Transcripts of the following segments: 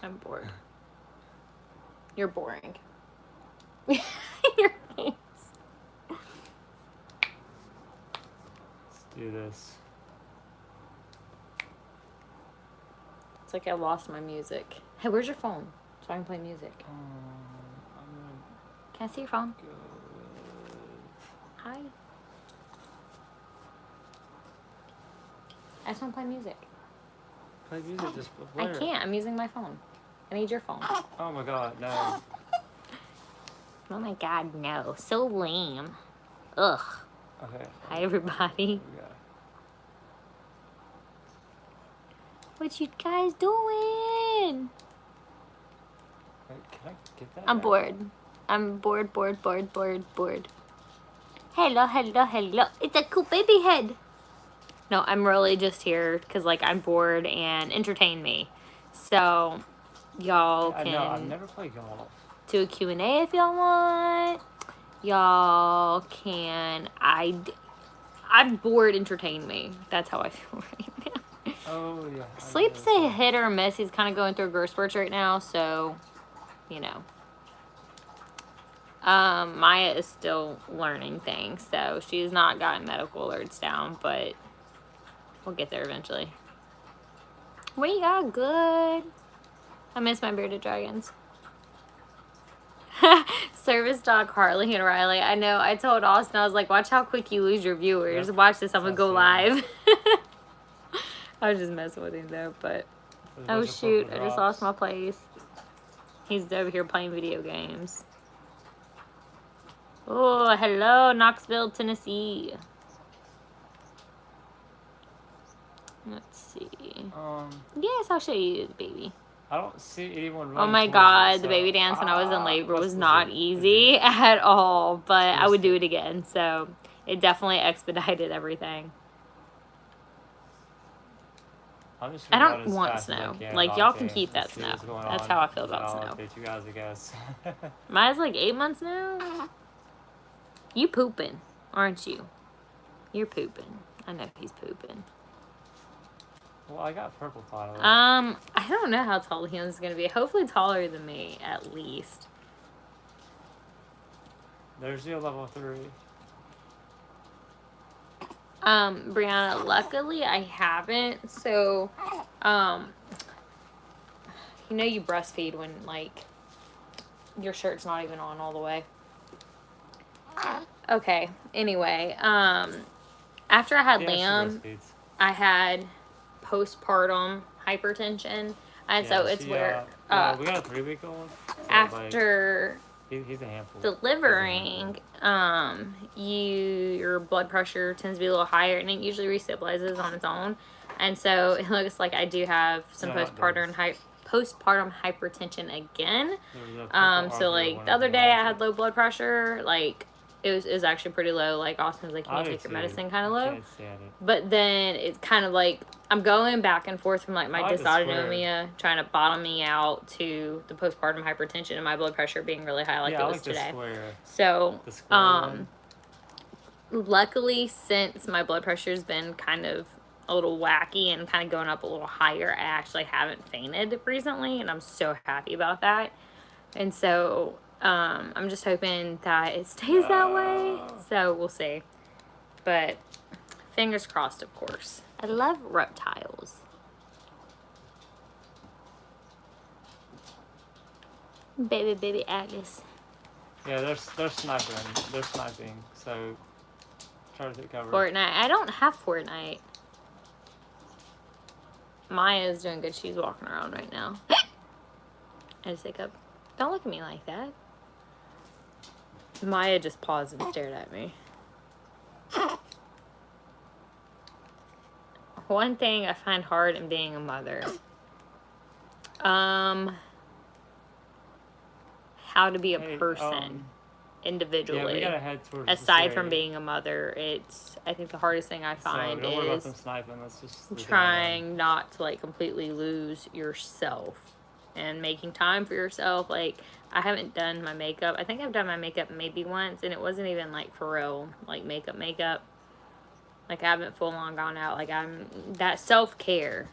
I'm bored. You're boring. Your face. Let's do this. It's like I lost my music. Hey, where's your phone? So I can play music. I'm gonna Can I see your phone? go with... Hi. I just want to play music. Play music just I can't. I'm using my phone. I need your phone. Oh my god, no. Oh my god, no. So lame. Ugh. Okay. Hi, everybody. Here we go. What you guys doing? Wait, can I get that? I'm back? bored. I'm bored. Hello, hello, hello. It's a cool baby head. No, I'm really just here because, like, I'm bored and entertain me. So, y'all I can know, I've never played golf. do a Q&A if y'all want. Y'all can... I'm bored, entertain me. That's how I feel right now. Oh, yeah. Sleep's a hit or miss. He's kind of going through growth spurts right now, so, you know. Maya is still learning things, so she's not gotten medical alerts down, but we'll get there eventually. We are good. I miss my bearded dragons. Service dog Harley and Riley. I know. I told Austin, I was like, watch how quick you lose your viewers. Yep. Watch this. I'm going to go Sounds live. I was just messing with him, though, but... There's a Oh, bunch of shoot. purple I just drops. lost my place. He's over here playing video games. Oh, hello, Knoxville, Tennessee. Let's see. Yes, I'll show you the baby. I don't see anyone running Oh my towards god, it, the so- baby dance when I was in labor let's was do not it. easy at all, but I would do Let's it again, so it definitely expedited everything. I'm just I gonna don't run as want fast as I snow. can Like, in y'all can Octane keep and that see snow. what's going That's on, how I feel and then about I'll snow. update you guys, I guess. Maya's like 8 months now. You pooping, aren't you? You're pooping. I know he's pooping. Well, I got purple finally. I don't know how tall Leon's gonna be. Hopefully taller than me, at least. There's your level 3. Brianna, luckily I haven't. So, you know you breastfeed when, like, your shirt's not even on all the way. Okay, anyway, after I had Yeah, she Liam, breastfeeds. I had postpartum hypertension. And so Yeah, it's she, where, well, we got a 3-week-old. So after he's a handful. delivering, your blood pressure tends to be a little higher, and it usually restabilizes on its own. And so it looks like I do have some No, it postpartum hypertension again. There's a purple So Arthur like one the of other the day I ones had low blood pressure. Like it was actually pretty low. Like Austin was like, "Can I you do take your too. medicine?" Kind of I low. can't stand it. But then it's kind of like I'm going back and forth from like my I like the dysautonomia trying to bottom me out to the postpartum hypertension and my blood pressure being really high like Yeah, it I was like the today. square. So, The square one. luckily since my blood pressure's been kind of a little wacky and kind of going up a little higher, I actually haven't fainted recently, and I'm so happy about that. And so, I'm just hoping that it stays that way. So we'll see. But fingers crossed, of course. I love reptiles. Baby Agnes. Yeah, they're sniping. They're sniping. So try to take cover. Fortnite. I don't have Fortnite. Maya's doing good. She's walking around right now. I just hiccup. Don't look at me like that. Maya just paused and stared at me. One thing I find hard in being a mother. How to be a person individually. Yeah, we gotta head towards aside from being a mother, I think the hardest thing I find don't worry about is them sniping. Let's just trying not to like completely lose yourself and making time for yourself. Like I haven't done my makeup. I think I've done my makeup maybe once, and it wasn't even like for real, like makeup. Like I haven't full on gone out. Like I'm that self-care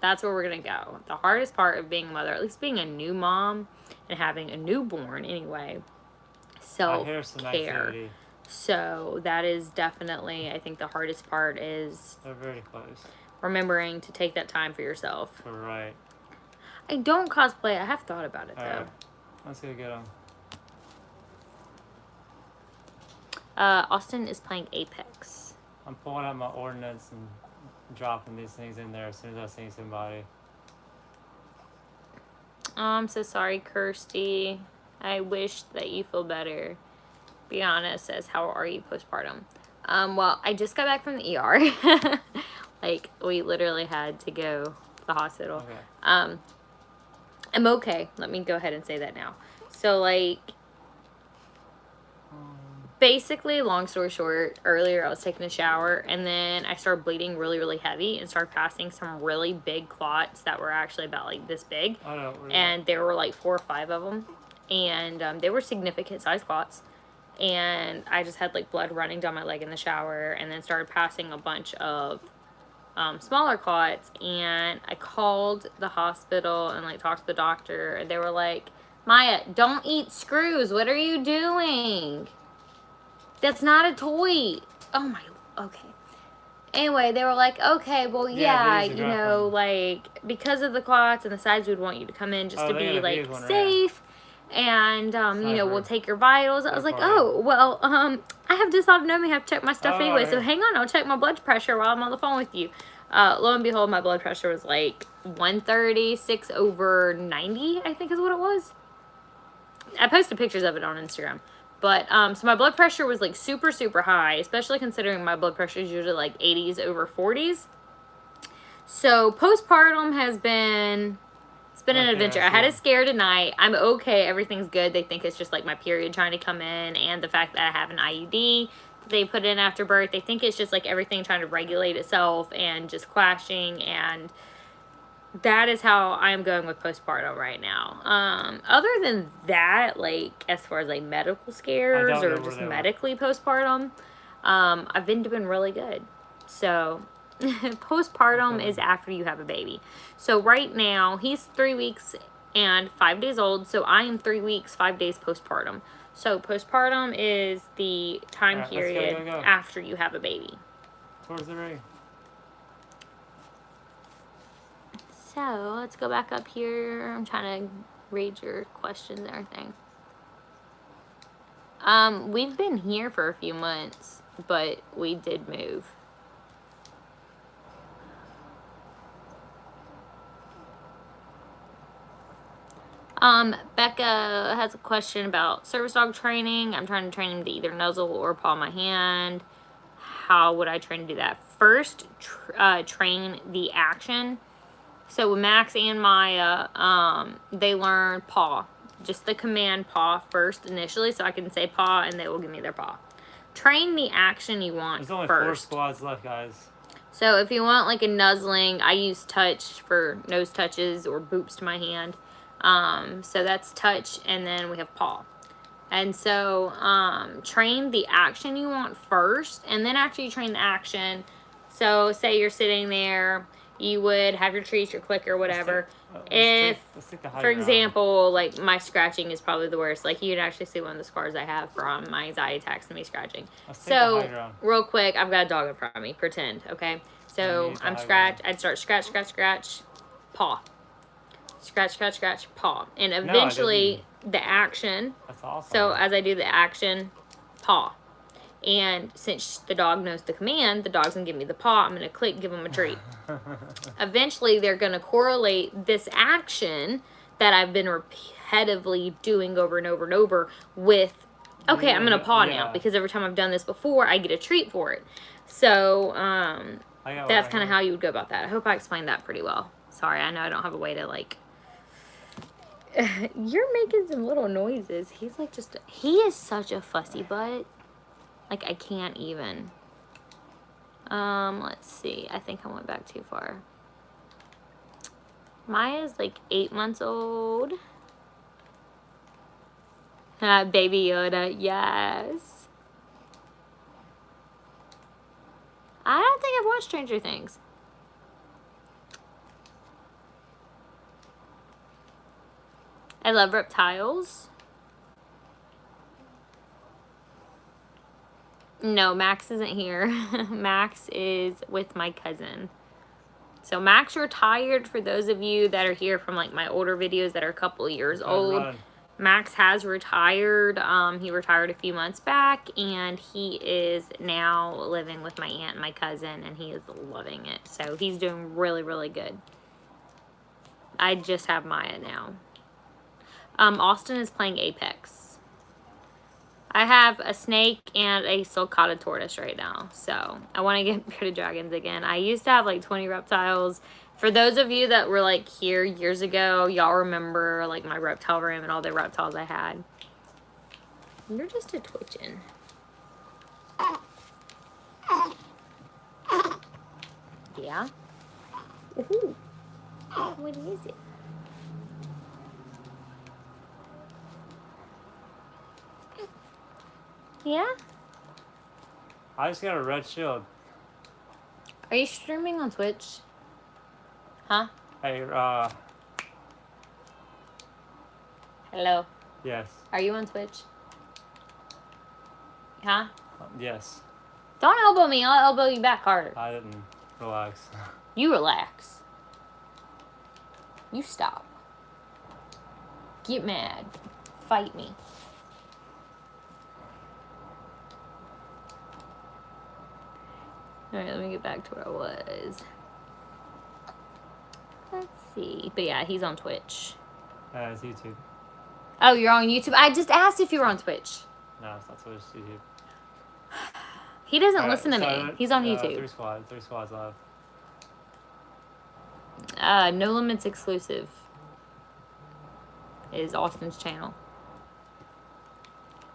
That's where we're going to go. The hardest part of being a mother, at least being a new mom and having a newborn anyway, I hear some self-care. activity. So that is definitely, I think the hardest part is They're very close. remembering to take that time for yourself. Right. I don't cosplay. I have thought about it though. Alright. Let's go get them. Austin is playing Apex. I'm pulling out my ordnance and dropping these things in there as soon as I see somebody. Oh, I'm so sorry, Kirsty. I wish that you feel better. Brianna says, how are you postpartum? Well, I just got back from the ER. Like, we literally had to go to the hospital. Okay. I'm okay. Let me go ahead and say that now. So, like, basically, long story short, earlier I was taking a shower and then I started bleeding really, really heavy and started passing some really big clots that were actually about like this big. I know. And there were like 4 or 5 of them. And they were significant size clots. And I just had like blood running down my leg in the shower and then started passing a bunch of smaller clots. And I called the hospital and like talked to the doctor. And they were like, Maya, don't eat screws. What are you doing? That's not a toy. Oh my, okay. Anyway, they were like, okay, well, yeah, these are you know, like, because of the clots and the size, we'd want you to come in just to be, like, safe. And, you know, we'll take your vitals. I was like, oh, well, I have dysautonomia, have to check my stuff anyway. So hang on, I'll check my blood pressure while I'm on the phone with you. Lo and behold, my blood pressure was like 136/90, I think is what it was. I posted pictures of it on Instagram. But, so my blood pressure was, like, super, super high, especially considering my blood pressure is usually, like, 80s/40s. So, postpartum has been, it's been an adventure. I had a scare tonight. I'm okay. Everything's good. They think it's just, like, my period trying to come in and the fact that I have an IUD that they put in after birth. They think it's just, like, everything trying to regulate itself and just clashing, and that is how I'm going with postpartum right now. Other than that, like, as far as, like, medical scares or just medically postpartum, I've been doing really good. So, postpartum is after you have a baby. So, right now, he's 3 weeks and 5 days old, so I am 3 weeks, 5 days postpartum. So, postpartum is the time period after you have a baby. Towards the ring. So, let's go back up here. I'm trying to read your questions and everything. We've been here for a few months, but we did move. Becca has a question about service dog training. I'm trying to train him to either nuzzle or paw my hand. How would I train to do that? First, train the action. So with Max and Maya, they learn paw. Just the command paw first initially, so I can say paw and they will give me their paw. Train the action you want first. There's only 4 squads left, guys. So if you want like a nuzzling, I use touch for nose touches or boops to my hand. So that's touch, and then we have paw. And so train the action you want first, and then after you train the action, so say you're sitting there, you would have your treats, your clicker, whatever. Let's take for example, like my scratching is probably the worst. Like you can actually see one of the scars I have from my anxiety attacks and me scratching. So real quick, I've got a dog in front of me. Pretend, okay? So I'm scratched. I'd start scratch, scratch, scratch, paw. Scratch, scratch, scratch, paw. And eventually the action. That's awesome. So as I do the action, paw. And since the dog knows the command, the dog's going to give me the paw. I'm going to click, give them a treat. Eventually, they're going to correlate this action that I've been repetitively doing over and over and over with, okay, I'm going to paw now. Because every time I've done this before, I get a treat for it. So, that's kind of how you would go about that. I hope I explained that pretty well. Sorry, I know I don't have a way to, like... You're making some little noises. He's like just... He is such a fussy butt. Like, I can't even. Let's see. I think I went back too far. Maya's like 8 months old. Baby Yoda, yes. I don't think I've watched Stranger Things. I love reptiles. No, Max isn't here. Max is with my cousin. So Max retired, for those of you that are here from like my older videos that are a couple of years old. Run. Max has retired. He retired a few months back, and he is now living with my aunt and my cousin, and he is loving it. So he's doing really, really good. I just have Maya now. Austin is playing Apex. I have a snake and a sulcata tortoise right now, so I want to get bearded dragons again. I used to have like 20 reptiles. For those of you that were like here years ago, y'all remember like my reptile room and all the reptiles I had. You're just a twitching. Yeah? Woohoo! What is it? Yeah? I just got a red shield. Are you streaming on Twitch? Huh? Hey, Hello. yes. Are you on Twitch? Huh? Yes. Don't elbow me. I'll elbow you back harder. I didn't. Relax. You relax. You stop. Get mad. Fight me. Alright, let me get back to where I was. Let's see. But yeah, he's on Twitch. It's YouTube. Oh, you're on YouTube? I just asked if you were on Twitch. No, it's not Twitch, it's YouTube. He doesn't Alright, listen to so me. He's on YouTube. Three squads left. No Limits exclusive is Austin's channel.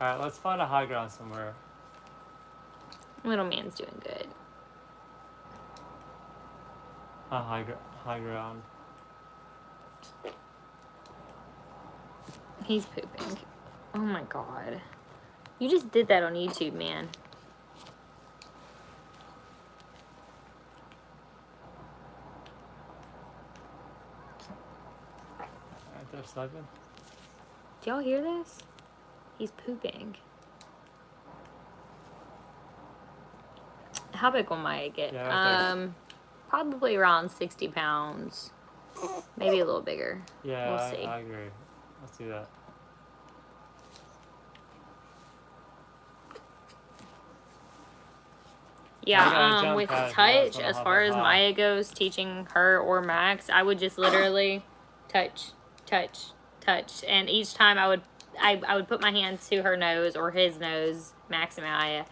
Alright, let's find a high ground somewhere. Little man's doing good. A high ground. He's pooping. Oh my god. You just did that on YouTube, man. Alright, they're sniping. Do y'all hear this? He's pooping. How big will Maya get? Yeah, right there. Probably around 60 pounds. Maybe a little bigger. Yeah, We'll see. I agree. Let's do that. Yeah, with pad, touch, yeah, as so far as high. Maya goes, teaching her or Max, I would just literally touch, and each time I would put my hand to her nose or his nose, Max and Maya,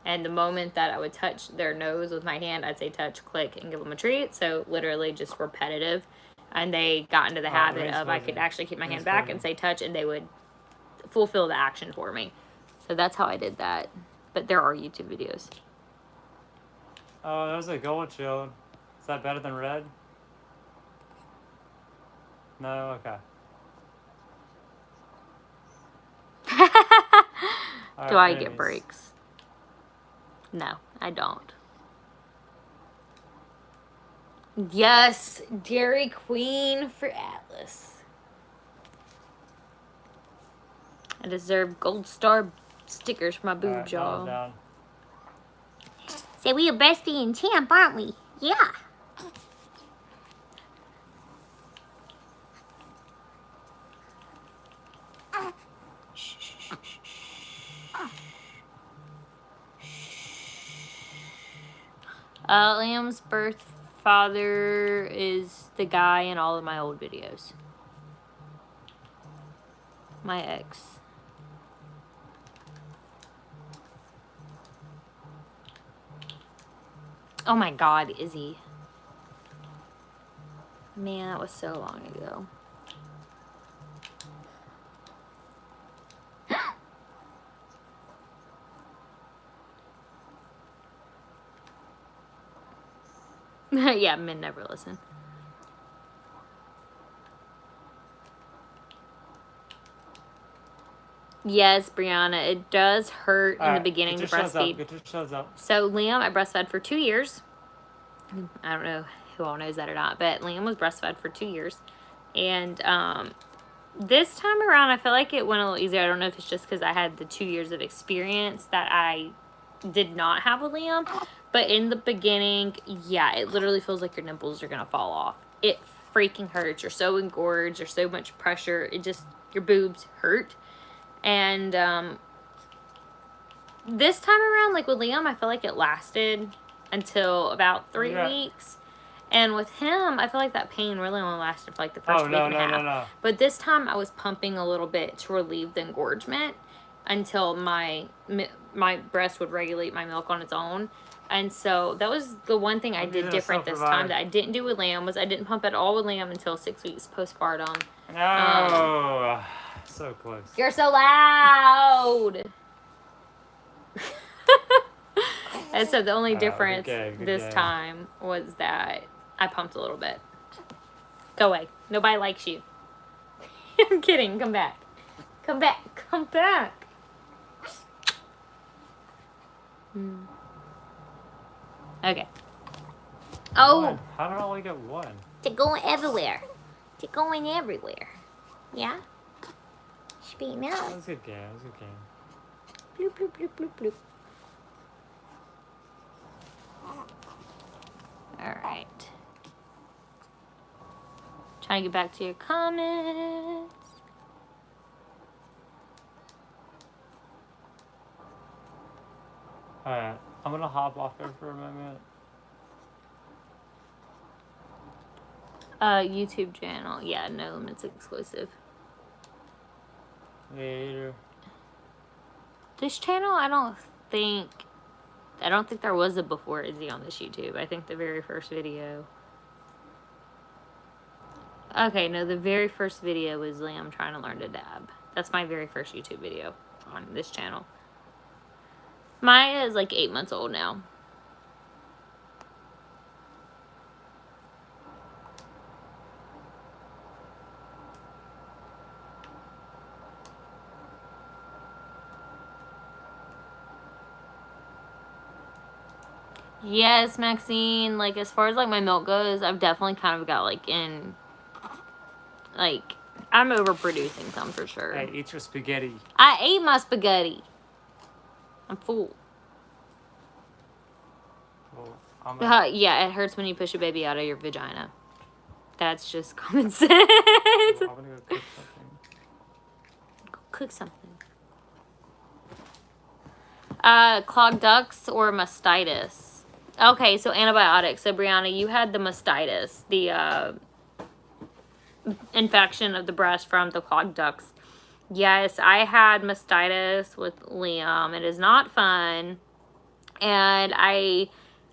and the moment that I would touch their nose with my hand, I'd say touch, click, and give them a treat. So literally just repetitive, and they got into the habit of I could actually keep my hand back and say touch, and they would fulfill the action for me. So that's how I did that. But there are YouTube videos. Oh, there's a gold shield. Is that better than red? No? Okay. Do I get breaks? No, I don't. Yes, Dairy Queen for Atlas. I deserve gold star stickers for my boob jaw. Down. Say we a bestie and champ, aren't we? Yeah. Liam's birth father is the guy in all of my old videos. My ex. Oh my god, Izzy. Man, that was so long ago. Yeah, men never listen. Yes, Brianna, it does hurt in the beginning to breastfeed. Get your shows up. So Liam, I breastfed for 2 years. I don't know who all knows that or not, but Liam was breastfed for 2 years. And This time around, I feel like it went a little easier. I don't know if it's just because I had the 2 years of experience that I did not have with Liam. But in the beginning, yeah, it literally feels like your nipples are going to fall off. It freaking hurts. You're so engorged. There's so much pressure. It just, your boobs hurt. And this time around, like with Liam, I feel like it lasted until about 3 weeks. And with him, I feel like that pain really only lasted for like the first week and a half. No. But this time I was pumping a little bit to relieve the engorgement until my breast would regulate my milk on its own. And so that was the one thing I did different this time that I didn't do with Liam, was I didn't pump at all with Liam until 6 weeks postpartum. No. So close. You're so loud. And so the only difference this time was that I pumped a little bit. Go away. Nobody likes you. I'm kidding. Come back. Come back. Come back. Okay. Oh. One. How did I only get one? They're going everywhere. They're going everywhere. Yeah? Speak now. That was a good game. That was a good game. Bloop, bloop, bloop, bloop, bloop. Alright. Trying to get back to your comments. Alright. I'm gonna hop off there for a moment. YouTube channel. Yeah, no limits exclusive. Later. This channel, I don't think there was a before Izzy on this YouTube. I think the very first video. Okay, no, the very first video was Liam trying to learn to dab. That's my very first YouTube video on this channel. Maya is like 8 months old now. Yes, Maxine, like as far as like my milk goes, I've definitely kind of got like in, like, I'm overproducing some for sure. Hey, eat your spaghetti. I ate my spaghetti. I'm full. Well, yeah, it hurts when you push a baby out of your vagina. That's just common sense. I'm gonna go cook something. Go cook something. Clogged ducts or mastitis? Okay, so antibiotics. So Brianna, you had the mastitis, the infection of the breast from the clogged ducts. Yes, I had mastitis with Liam. It is not fun. And I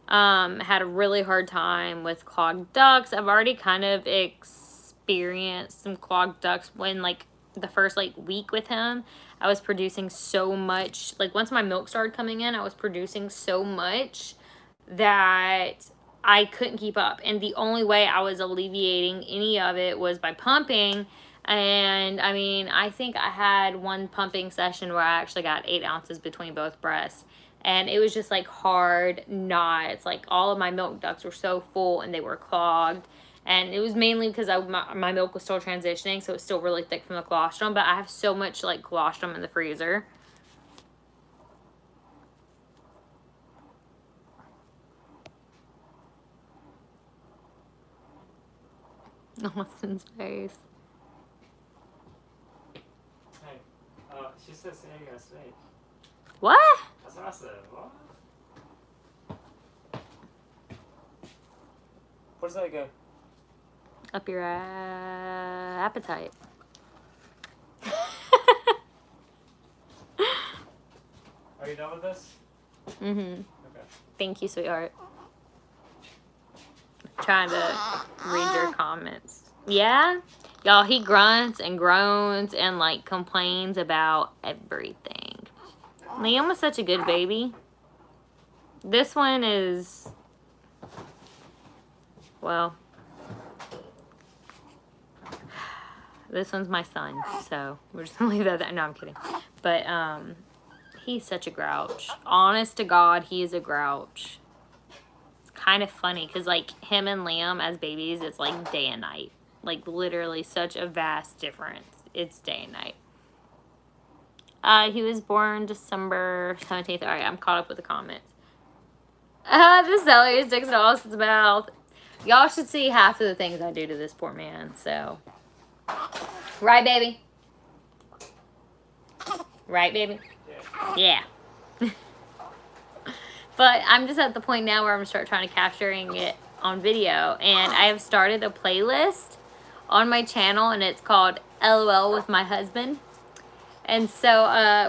had a really hard time with clogged ducts. I've already kind of experienced some clogged ducts when, like, the first, like, week with him. I was producing so much. Like, once my milk started coming in, I was producing so much that I couldn't keep up. And the only way I was alleviating any of it was by pumping. And, I mean, I think I had one pumping session where I actually got 8 ounces between both breasts. And it was just, like, hard knots. Like, all of my milk ducts were so full and they were clogged. And it was mainly because my milk was still transitioning, so it's still really thick from the colostrum. But I have so much, like, colostrum in the freezer. Austin's face. Hey, she said saying a snake. What? That's what I said. What? Where does that go? Up your appetite. Are you done with this? Mm-hmm. Okay. Thank you, sweetheart. Trying to read your comments. Yeah? Y'all, he grunts and groans and, like, complains about everything. Liam was such a good baby. This one is... Well... This one's my son, so we're just gonna leave that there. No, I'm kidding. But, he's such a grouch. Honest to God, he is a grouch. It's kind of funny, because, like, him and Liam as babies, it's like day and night. Like, literally such a vast difference. it's day and night. He was born December 17th. All right, I'm caught up with the comments. The celery sticks in Austin's mouth. Y'all should see half of the things I do to this poor man, so. Right, baby? Right, baby? Yeah. But I'm just at the point now where I'm going to start trying to capturing it on video. And I have started a playlist on my channel, and it's called LOL with my husband. And so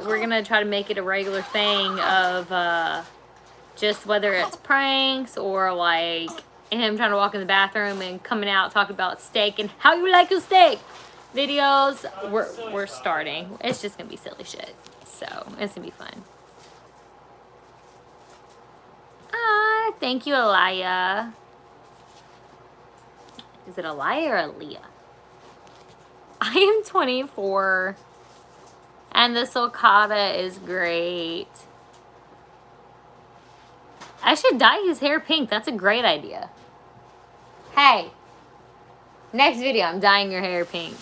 we're going to try to make it a regular thing of just whether it's pranks or like him trying to walk in the bathroom and coming out talking about steak and how you like your steak videos. We're starting. It's just going to be silly shit. So it's going to be fun. Ah, thank you, Aliyah. Is it Aliyah or Aaliyah? I am 24. And the sulcata is great. I should dye his hair pink. That's a great idea. Hey. Next video, I'm dyeing your hair pink.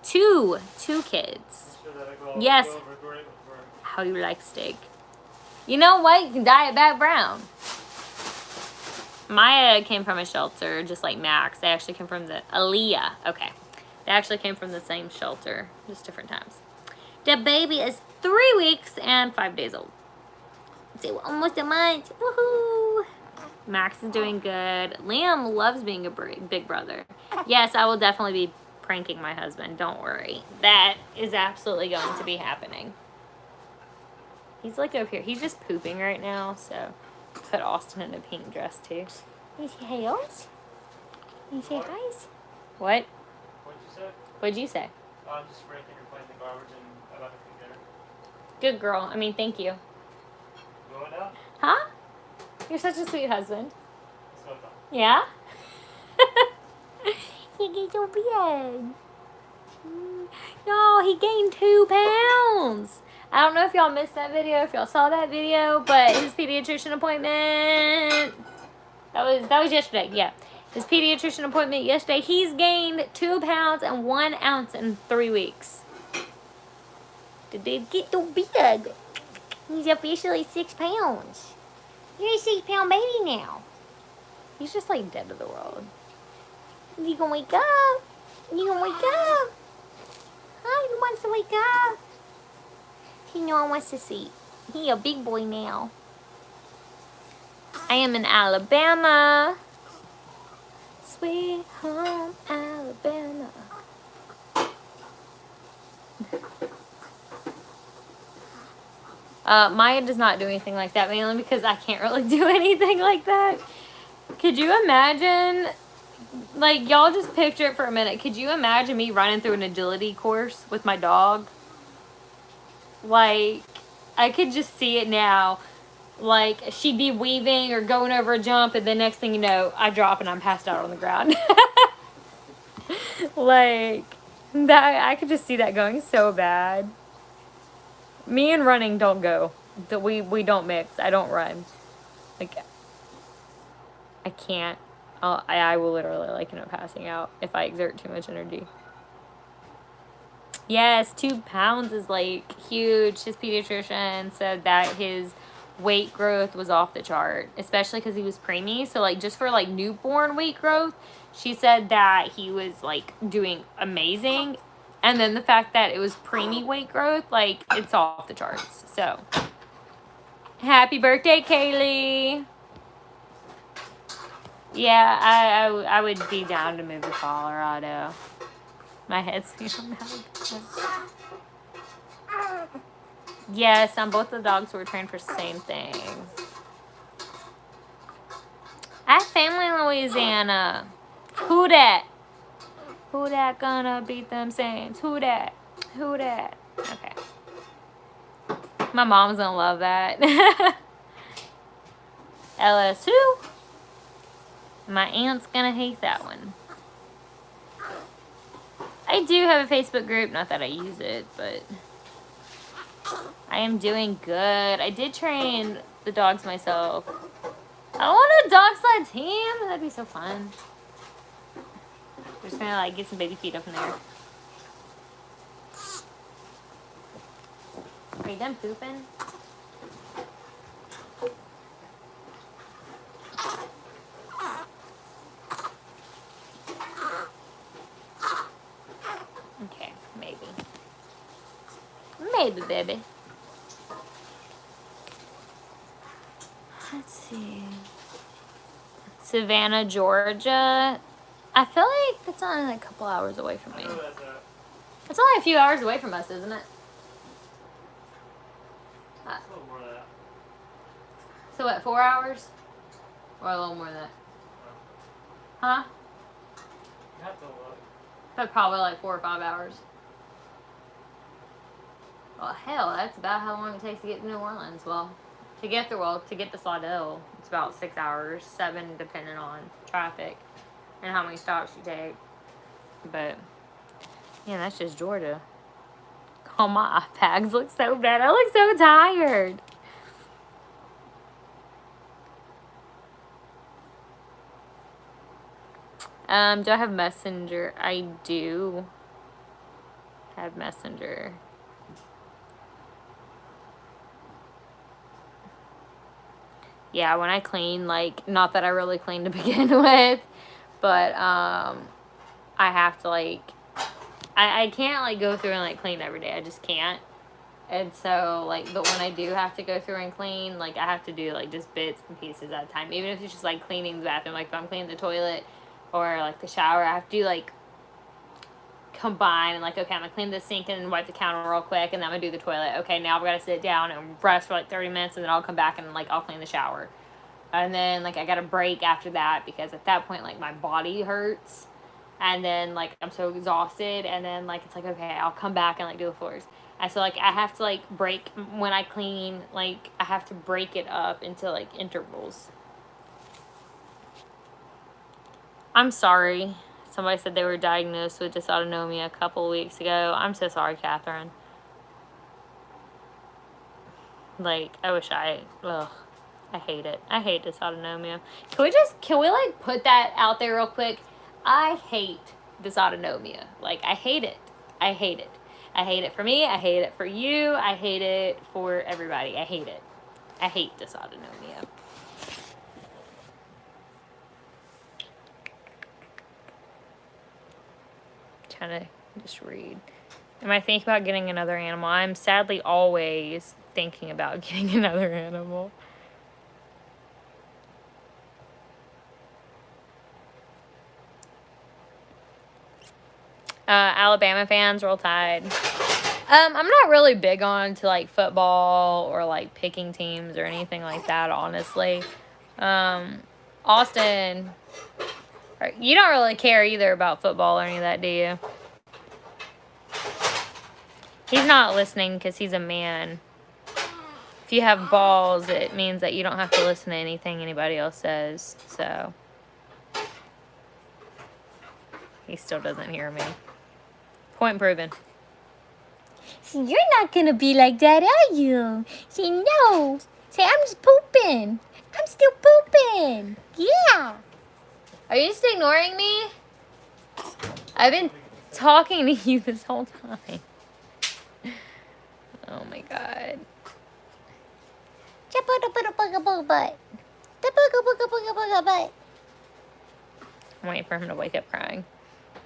Two kids. Yes. How do you like steak? You know what? You can dye it back brown. Maya came from a shelter, just like Max. They actually came from the Aaliyah. Okay. They actually came from the same shelter, just different times. The baby is 3 weeks and 5 days old. So almost a month. Woohoo! Max is doing good. Liam loves being a big brother. Yes, I will definitely be pranking my husband. Don't worry. That is absolutely going to be happening. He's like over here. He's just pooping right now, so put Austin in a pink dress too. You say hey, Oz? You say hi? What? What'd you say? What'd you say? I'm just breaking or playing the garbage and about to cook dinner. Good girl. I mean, thank you. Going out? Huh? You're such a sweet husband. So fun. Yeah? He get so big. Y'all, he gained 2 pounds. I don't know if y'all missed that video, if y'all saw that video, but his pediatrician appointment, that was yesterday, yeah. His pediatrician appointment yesterday, he's gained 2 pounds and 1 ounce in 3 weeks. Did they get so big? He's officially 6 pounds. You're a 6-pound baby now. He's just like dead to the world. You gonna wake up? You gonna wake up? Huh? He wants to wake up. He wants to sleep. He a big boy now. I am in Alabama. Sweet home Alabama. Maya does not do anything like that, mainly because I can't really do anything like that. Could you imagine, like, y'all just picture it for a minute. Could you imagine me running through an agility course with my dog? Like, I could just see it now. Like, she'd be weaving or going over a jump, and the next thing you know, I drop and I'm passed out on the ground. Like, that, I could just see that going so bad. Me and running don't go. We don't mix. I don't run. Like, I can't. I will literally, like, end up passing out if I exert too much energy. Yes, 2 pounds is, like, huge. His pediatrician said that his weight growth was off the chart, especially because he was preemie. So, like, just for, like, newborn weight growth, she said that he was, like, doing amazing. And then the fact that it was preemie weight growth, like, it's off the charts. So, happy birthday, Kaylee. Yeah, I would be down to move to Colorado. My head's feeling bad. Yes, both the dogs were trained for the same thing. I have family in Louisiana. Who that? Who that gonna beat them Saints? Who that? Who that? Okay. My mom's gonna love that. LS2. My aunt's gonna hate that one. I do have a Facebook group, not that I use it, but I am doing good. I did train the dogs myself. I want a dog sled team. That'd be so fun. just gonna like get some baby feet up in there. Are you done pooping? Okay, maybe. Maybe, baby. Let's see. Savannah, Georgia. I feel like it's only a couple hours away from me. It's only a few hours away from us, isn't it? A little more than that. So what, 4 hours? Or a little more than that? Huh? You have to look. But probably like 4 or 5 hours. Well, hell, that's about how long it takes to get to New Orleans. Well, to get to Slidell, it's about 6 hours, 7 depending on traffic and how many stops you take. But yeah, that's just Georgia. Oh, my eye bags look so bad. I look so tired. Do I have Messenger? I do have Messenger. Yeah, when I clean, like, not that I really clean to begin with, but I have to, like, I can't, like, go through and, like, clean every day. I just can't. And so, like, but when I do have to go through and clean, like, I have to do, like, just bits and pieces at a time. Even if it's just, like, cleaning the bathroom. Like, if I'm cleaning the toilet or, like, the shower, I have to do, like, combine and, like, okay, I'm gonna clean the sink and wipe the counter real quick, and then I'm gonna do the toilet. Okay, now I've got to sit down and rest for, like, 30 minutes, and then I'll come back and, like, I'll clean the shower. And then, like, I got to break after that because at that point, like, my body hurts. And then, like, I'm so exhausted. And then, like, it's like, okay, I'll come back and, like, do the floors. And so, like, I have to, like, break when I clean. Like, I have to break it up into, like, intervals. I'm sorry. Somebody said they were diagnosed with dysautonomia a couple of weeks ago. I'm so sorry, Catherine. Like, I wish I hate it. I hate dysautonomia. Can we like put that out there real quick? I hate dysautonomia. Like, I hate it. I hate it. I hate it for me. I hate it for you. I hate it for everybody. I hate it. I hate dysautonomia. Trying to just read. Am I thinking about getting another animal? I'm sadly always thinking about getting another animal. Alabama fans, Roll Tide. I'm not really big on to like football or like picking teams or anything like that, honestly. Austin, you don't really care either about football or any of that, do you? He's not listening because he's a man. If you have balls, it means that you don't have to listen to anything anybody else says. So he still doesn't hear me. Point proven. See, you're not gonna be like that, are you? Say no. Say I'm just pooping. I'm still pooping. Yeah. Are you just ignoring me? I've been talking to you this whole time. Oh my god. I'm waiting for him to wake up crying.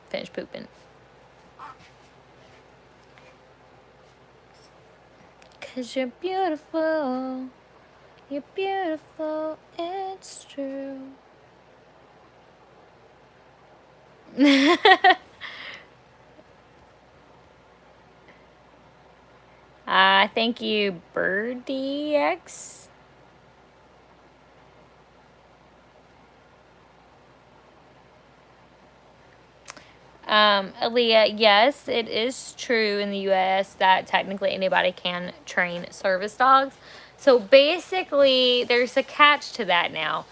Finish pooping. Cause you're beautiful. You're beautiful. It's true. Thank you, BirdieX. Aaliyah, yes, it is true in the U.S. that technically anybody can train service dogs. So basically, there's a catch to that now.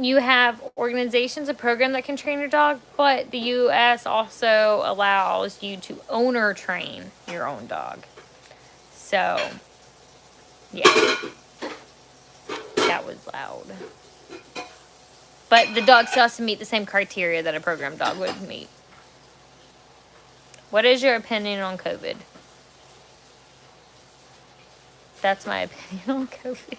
You have organizations, a program that can train your dog, but the U.S. also allows you to owner train your own dog. So, yeah. That was loud. But the dog still has to meet the same criteria that a program dog would meet. What is your opinion on COVID? That's my opinion on COVID.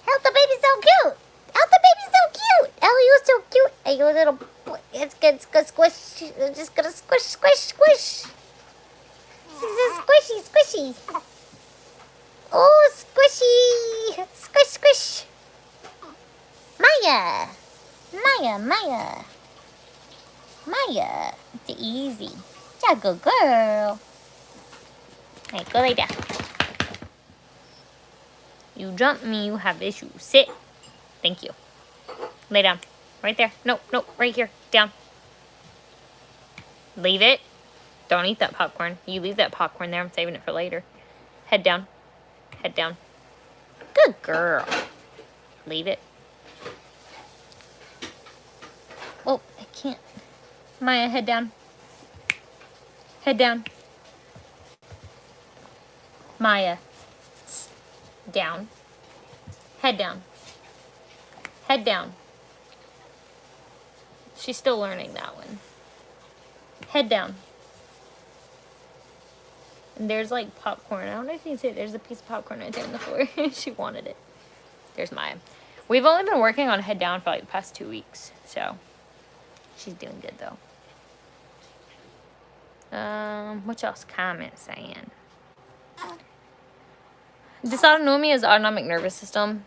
Oh, the baby's so cute. Oh, the baby's so cute. Oh, you're so cute. Are you a little boy? It's good, squish. I'm just gonna squish, squish, squish. This is squishy, squishy. Oh, squishy. Squish, squish. Maya. Maya, Maya. Maya. It's easy. Yeah, good girl. Hey, go lay down. You jump me, you have issues. Sit. Thank you. Lay down. Right there. No, no, right here. Down. Leave it. Don't eat that popcorn. You leave that popcorn there. I'm saving it for later. Head down. Head down. Good girl. Leave it. Oh, I can't. Maya, head down. Head down. Maya. Down. Head down. Head down. She's still learning that one. Head down. And there's like popcorn. I don't know if you can see it. There's a piece of popcorn right there on the floor. She wanted it. There's Maya. We've only been working on head down for like the past 2 weeks. So she's doing good though. What else comment saying? Dysautonomia is autonomic nervous system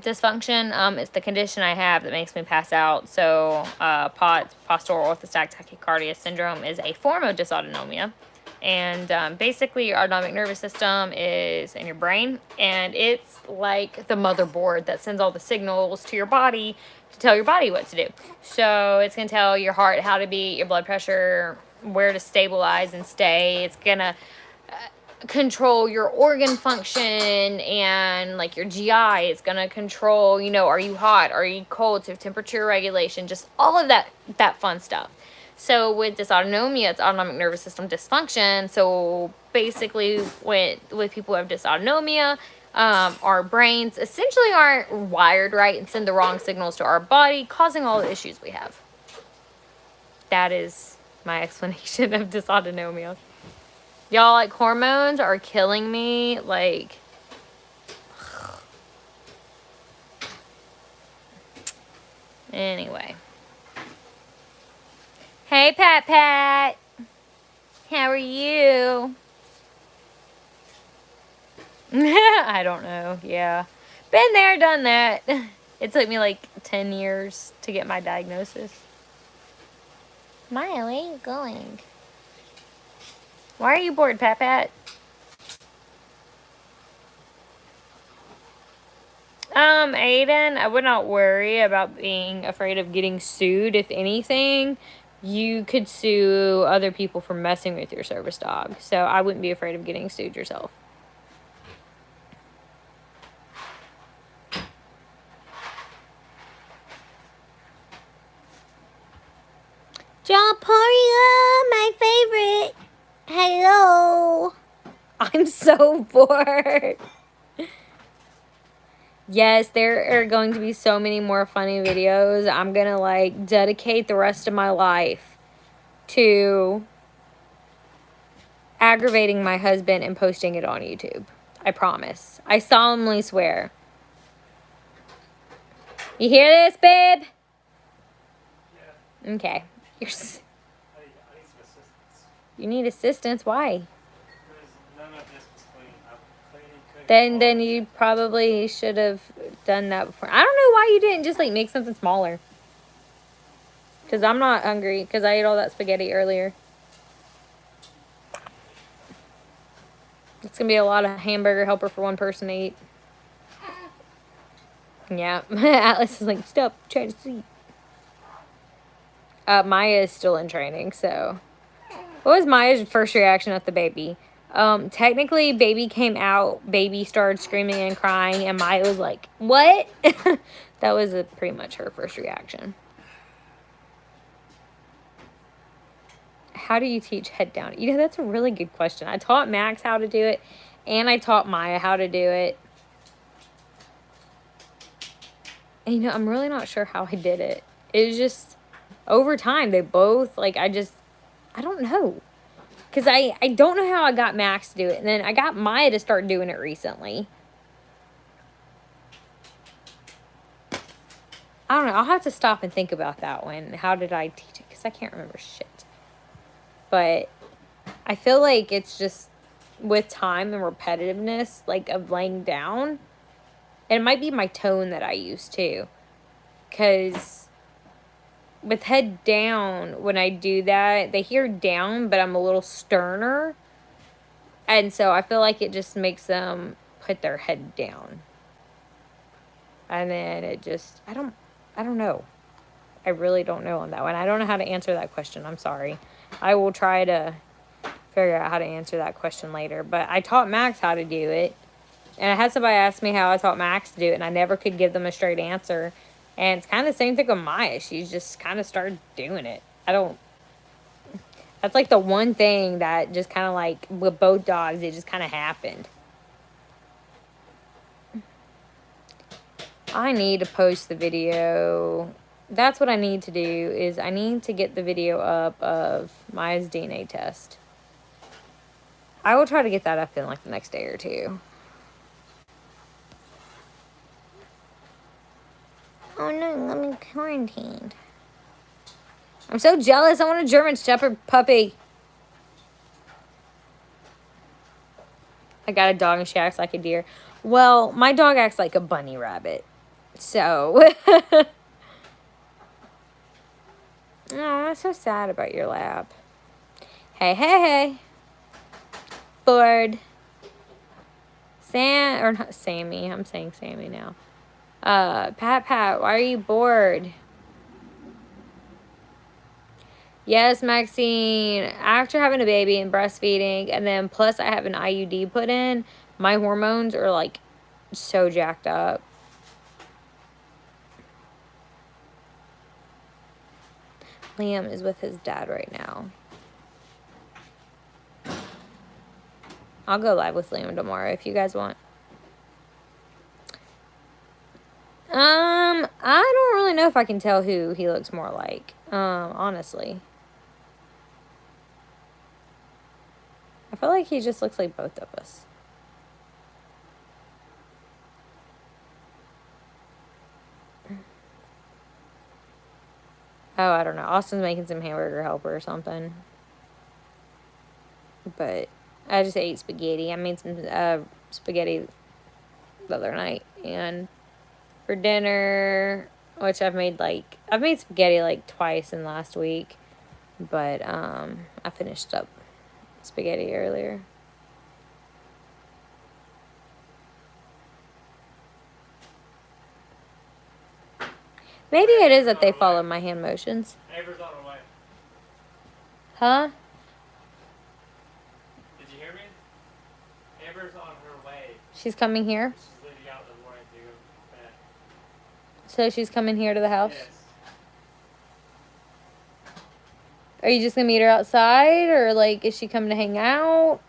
dysfunction. It's the condition I have that makes me pass out. So POTS, postural orthostatic tachycardia syndrome, is a form of dysautonomia. And basically your autonomic nervous system is in your brain, and it's like the motherboard that sends all the signals to your body to tell your body what to do. So it's going to tell your heart how to beat, your blood pressure, where to stabilize and stay. It's going to control your organ function and like your GI. It's going to control, you know, are you hot, are you cold, so temperature regulation, just all of that fun stuff. So with dysautonomia, it's autonomic nervous system dysfunction. So basically with people who have dysautonomia, our brains essentially aren't wired right and send the wrong signals to our body, causing all the issues we have. That is my explanation of dysautonomia. Y'all, like, hormones are killing me. Like, anyway. Hey, Pat Pat. How are you? I don't know. Yeah. Been there, done that. It took me like 10 years to get my diagnosis. Maya, where are you going? Why are you bored, Pat Pat? Aiden, I would not worry about being afraid of getting sued. If anything, you could sue other people for messing with your service dog. So I wouldn't be afraid of getting sued yourself. Jalparia, my favorite. Hello. I'm so bored. Yes, there are going to be so many more funny videos. I'm going to like dedicate the rest of my life to aggravating my husband and posting it on YouTube. I promise. I solemnly swear. You hear this, babe? Yeah. Okay. I need some assistance. You need assistance? Why? Because none of this was clean. I'm cleaning, cooking. Then you probably should have done that before. I don't know why you didn't just like make something smaller. Because I'm not hungry because I ate all that spaghetti earlier. It's going to be a lot of hamburger helper for one person to eat. Yeah. Atlas is like, stop trying to sleep. Maya is still in training, so. What was Maya's first reaction at the baby? Technically, baby came out, baby started screaming and crying, and Maya was like, what? That was pretty much her first reaction. How do you teach head down? You know, that's a really good question. I taught Max how to do it, and I taught Maya how to do it. And, you know, I'm really not sure how I did it. It was just over time, they both, like, I don't know. Because I don't know how I got Max to do it. And then I got Maya to start doing it recently. I don't know. I'll have to stop and think about that one. How did I teach it? Because I can't remember shit. But I feel like it's just with time and repetitiveness, like, of laying down. And it might be my tone that I use, too. Because with head down, when I do that, they hear down, but I'm a little sterner. And so I feel like it just makes them put their head down. And then it just, I don't know. I really don't know on that one. I don't know how to answer that question. I'm sorry. I will try to figure out how to answer that question later. But I taught Max how to do it. And I had somebody ask me how I taught Max to do it, and I never could give them a straight answer. And it's kind of the same thing with Maya. She's just kind of started doing it. That's like the one thing that just kind of like, with both dogs, it just kind of happened. I need to post the video. That's what I need to do, is I need to get the video up of Maya's DNA test. I will try to get that up in like the next day or two. Oh no, I'm quarantined. I'm so jealous. I want a German Shepherd puppy. I got a dog and she acts like a deer. Well, my dog acts like a bunny rabbit. So. Oh, I'm so sad about your lab. Hey, hey, hey. Bored. Or not Sammy. I'm saying Sammy now. Pat, why are you bored? Yes, Maxine. After having a baby and breastfeeding, and then plus I have an IUD put in, my hormones are like so jacked up. Liam is with his dad right now. I'll go live with Liam tomorrow if you guys want. I don't really know if I can tell who he looks more like. Honestly. I feel like he just looks like both of us. Oh, I don't know. Austin's making some hamburger helper or something. But I just ate spaghetti. I made some spaghetti the other night. And for dinner, which I've made spaghetti like twice in the last week. But I finished up spaghetti earlier. Maybe it is that they follow my hand motions. Amber's on her way. Huh? Did you hear me? Amber's on her way. She's coming here? She's leaving out in the morning to go back. So she's coming here to the house? Yes. Are you just gonna meet her outside, or like is she coming to hang out?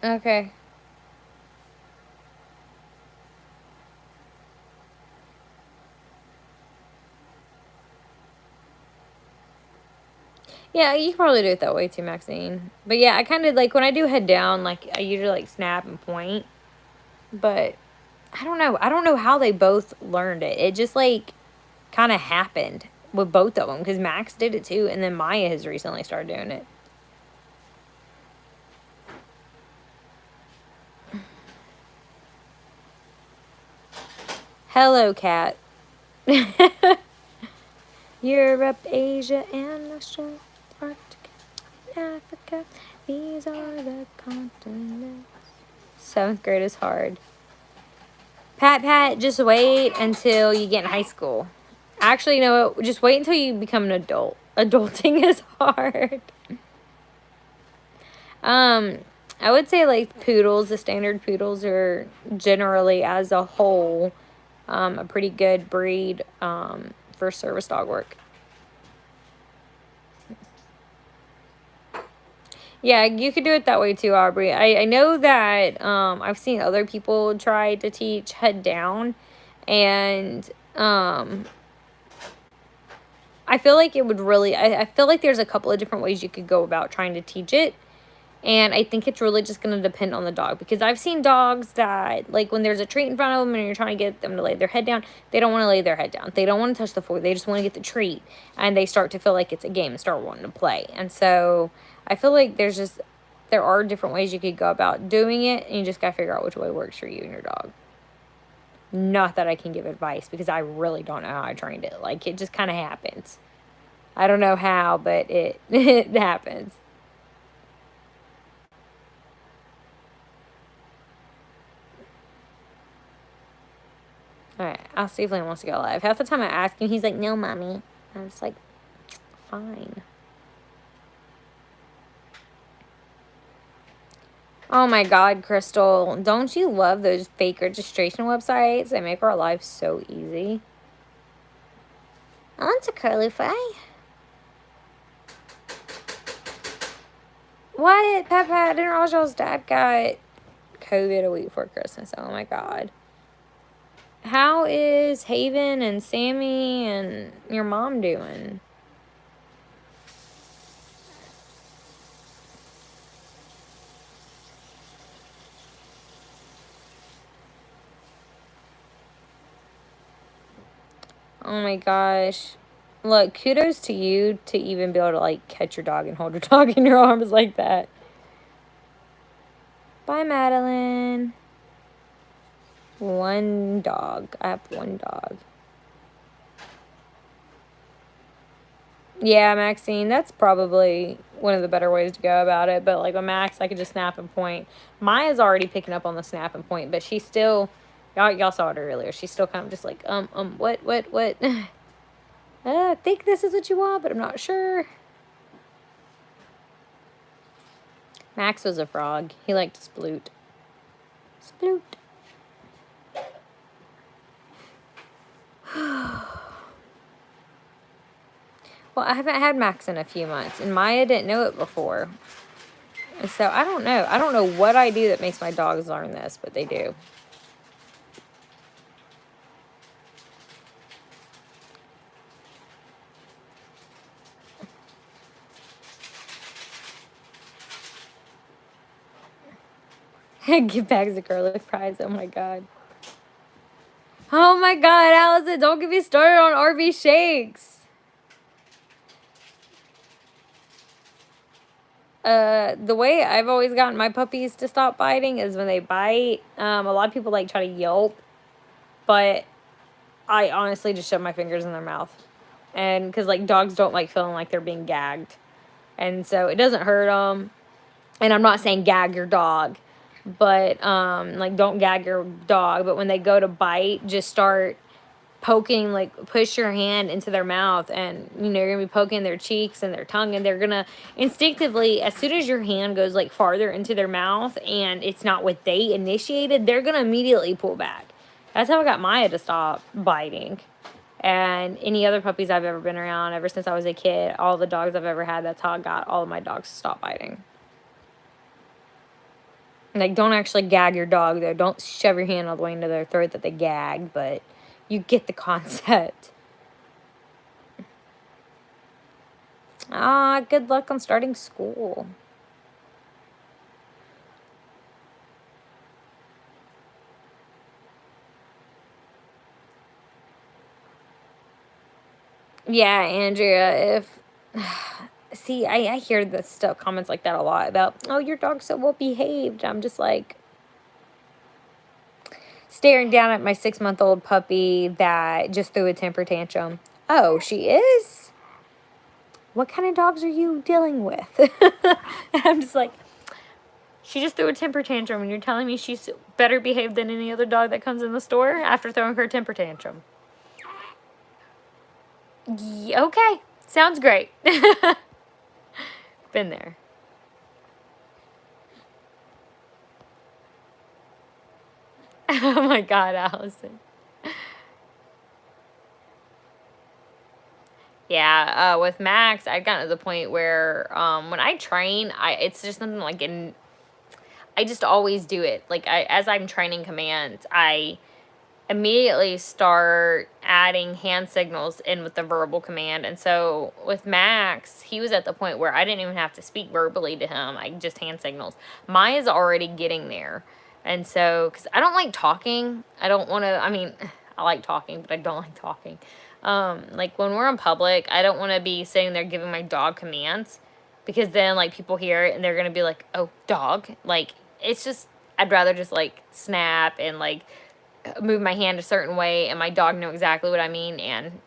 Okay. Yeah, you can probably do it that way too, Maxine. But yeah, I kind of like when I do head down, like I usually like snap and point. But I don't know. I don't know how they both learned it. It just like kind of happened with both of them, because Max did it too, and then Maya has recently started doing it. Hello, cat. Europe, Asia, and Australia, Arctic, Africa. These are the continents. 7th grade is hard. Pat, just wait until you get in high school. Actually, no, just wait until you become an adult. Adulting is hard. I would say like poodles, the standard poodles are generally as a whole a pretty good breed for service dog work. Yeah, you could do it that way too, Aubrey. I know that I've seen other people try to teach head down, and I feel like it would really, I feel like there's a couple of different ways you could go about trying to teach it. And I think it's really just going to depend on the dog. Because I've seen dogs that, like, when there's a treat in front of them and you're trying to get them to lay their head down, they don't want to lay their head down. They don't want to touch the floor. They just want to get the treat. And they start to feel like it's a game and start wanting to play. And so I feel like there are different ways you could go about doing it. And you just got to figure out which way works for you and your dog. Not that I can give advice because I really don't know how I trained it. Like, it just kind of happens. I don't know how, but it, it happens. Alright, I'll see if Liam wants to go live. Half the time I ask him, he's like, no, mommy. I'm just like, fine. Oh my god, Crystal. Don't you love those fake registration websites? They make our life so easy. I want a curly fry. What? Papa, I didn't realize y'all's dad got COVID a week before Christmas. Oh my god. How is Haven and Sammy and your mom doing? Oh my gosh. Look, kudos to you to even be able to, like, catch your dog and hold your dog in your arms like that. Bye, Madeline. One dog. I have one dog. Yeah, Maxine, that's probably one of the better ways to go about it. But, like, with Max, I could just snap and point. Maya's already picking up on the snap and point, but she's still... Y'all saw it earlier. She's still kind of just like, what? I think this is what you want, but I'm not sure. Max was a frog. He liked to sploot. Sploot. Well, I haven't had Max in a few months, and Maya didn't know it before. And so, I don't know. I don't know what I do that makes my dogs learn this, but they do. Give bags of garlic fries. Oh my god. Oh my god, Allison, don't get me started on RV shakes. The way I've always gotten my puppies to stop biting is when they bite. A lot of people like try to yelp, but I honestly just shove my fingers in their mouth. And because like dogs don't like feeling like they're being gagged. And so it doesn't hurt them. And I'm not saying gag your dog, but like don't gag your dog, but when they go to bite, just start poking, like push your hand into their mouth, and you know you're gonna be poking their cheeks and their tongue, and they're gonna instinctively, as soon as your hand goes like farther into their mouth and it's not what they initiated, they're gonna immediately pull back. That's how I got Maya to stop biting. And any other puppies I've ever been around ever since I was a kid, all the dogs I've ever had, that's how I got all of my dogs to stop biting. Like, don't actually gag your dog, though. Don't shove your hand all the way into their throat that they gag, but you get the concept. Ah, good luck on starting school. Yeah, Andrea, if... See, I hear this stuff, comments like that a lot about, oh, your dog's so well behaved. I'm just like staring down at my 6-month-old puppy that just threw a temper tantrum. Oh, she is? What kind of dogs are you dealing with? And I'm just like, she just threw a temper tantrum and you're telling me she's better behaved than any other dog that comes in the store after throwing her temper tantrum. Okay, sounds great. Been there. Oh my God, Allison. Yeah, with Max, I'd gotten to the point where when I train, it's just something like I just always do it. Like as I'm training commands, I immediately start adding hand signals in with the verbal command. And so with Max, he was at the point where I didn't even have to speak verbally to him. I just hand signals. Maya's already getting there. And so, because I don't like talking, I don't want to, I mean, I like talking, but I don't like talking. Like when we're in public, I don't want to be sitting there giving my dog commands because then like people hear it and they're going to be like, oh, dog. Like it's just, I'd rather just like snap and like move my hand a certain way and my dog know exactly what I mean and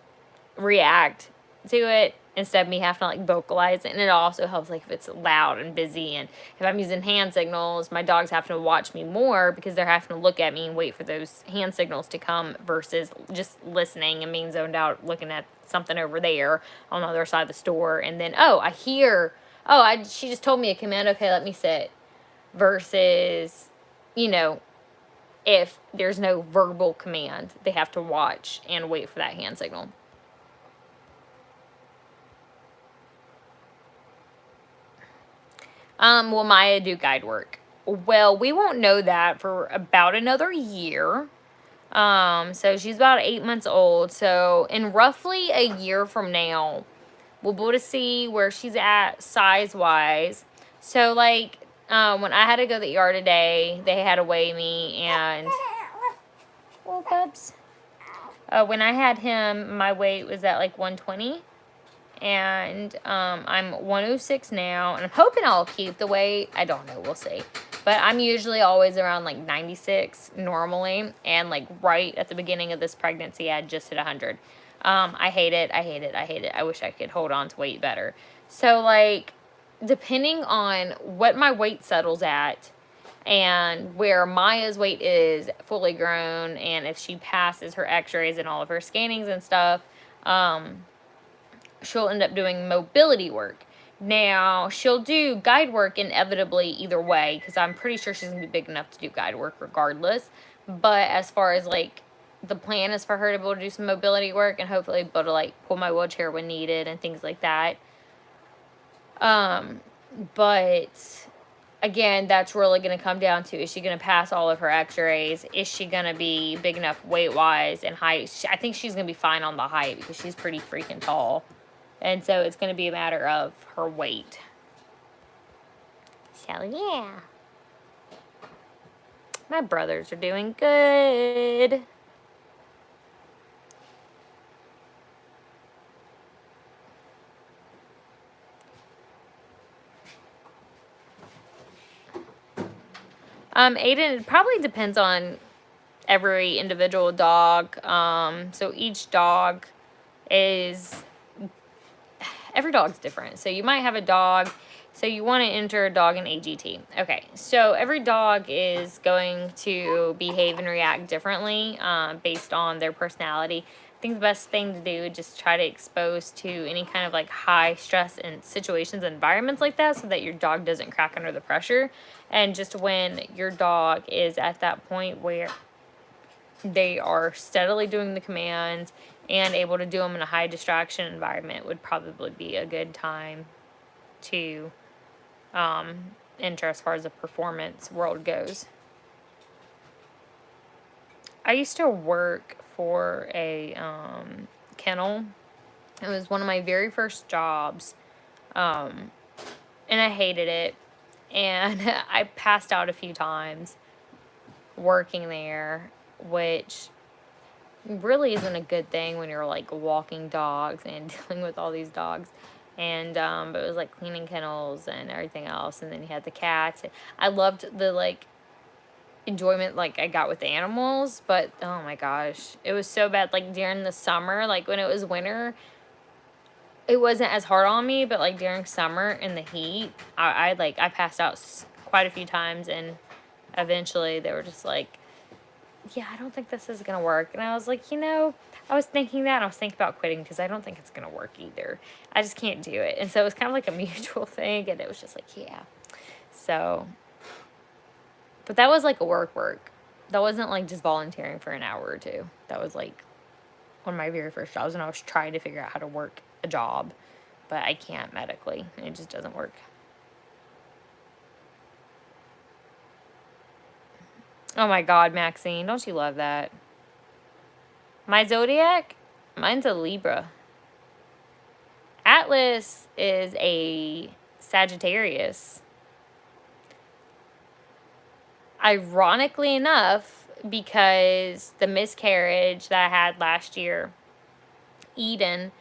react to it instead of me having to like vocalize it. And it also helps like if it's loud and busy, and if I'm using hand signals, my dog's having to watch me more because they're having to look at me and wait for those hand signals to come versus just listening and being zoned out looking at something over there on the other side of the store. And then I hear, she just told me a command, okay, let me sit, versus, you know, if there's no verbal command, they have to watch and wait for that hand signal. Will Maya do guide work? Well, we won't know that for about another year. So she's about 8 months old. So in roughly a year from now, we'll be able to see where she's at size-wise. So, like, when I had to go to the ER today, they had to weigh me and... Oh, Bubs. When I had him, my weight was at, like, 120. And I'm 106 now, and I'm hoping I'll keep the weight. I don't know, we'll see. But I'm usually always around like 96 normally, and like right at the beginning of this pregnancy, I just hit 100. I hate it. I wish I could hold on to weight better. So like, depending on what my weight settles at and where Maya's weight is fully grown, and if she passes her x-rays and all of her scannings and stuff, she'll end up doing mobility work. Now, she'll do guide work inevitably either way, because I'm pretty sure she's going to be big enough to do guide work regardless. But as far as, like, the plan is for her to be able to do some mobility work and hopefully be able to, like, pull my wheelchair when needed and things like that. But, again, that's really going to come down to, is she going to pass all of her x-rays? Is she going to be big enough weight-wise and height? I think she's going to be fine on the height because she's pretty freaking tall. And so it's going to be a matter of her weight. So, yeah. My brothers are doing good. Aiden, it probably depends on every individual dog. So each dog is... Every dog's different. So you might have a dog, so you want to enter a dog in AGT. Okay, so every dog is going to behave and react differently based on their personality. I think the best thing to do is just try to expose to any kind of like high stress and situations and environments like that so that your dog doesn't crack under the pressure. And just when your dog is at that point where they are steadily doing the commands and able to do them in a high distraction environment would probably be a good time to enter as far as the performance world goes. I used to work for a kennel. It was one of my very first jobs, and I hated it, and I passed out a few times working there, which really isn't a good thing when you're like walking dogs and dealing with all these dogs. And but it was like cleaning kennels and everything else, and then you had the cats. I loved the like enjoyment like I got with the animals, but oh my gosh, it was so bad. Like during the summer, like when it was winter, it wasn't as hard on me, but like during summer in the heat, I passed out quite a few times, and eventually they were just like, yeah, I don't think this is going to work. And I was like, you know, I was thinking that, and I was thinking about quitting because I don't think it's going to work either. I just can't do it. And so it was kind of like a mutual thing, and it was just like, yeah. So, but that was like a work. That wasn't like just volunteering for an hour or two. That was like one of my very first jobs, and I was trying to figure out how to work a job, but I can't medically. It just doesn't work. Oh my God, Maxine, don't you love that? My zodiac? Mine's a Libra. Atlas is a Sagittarius. Ironically enough, because the miscarriage that I had last year, Eden's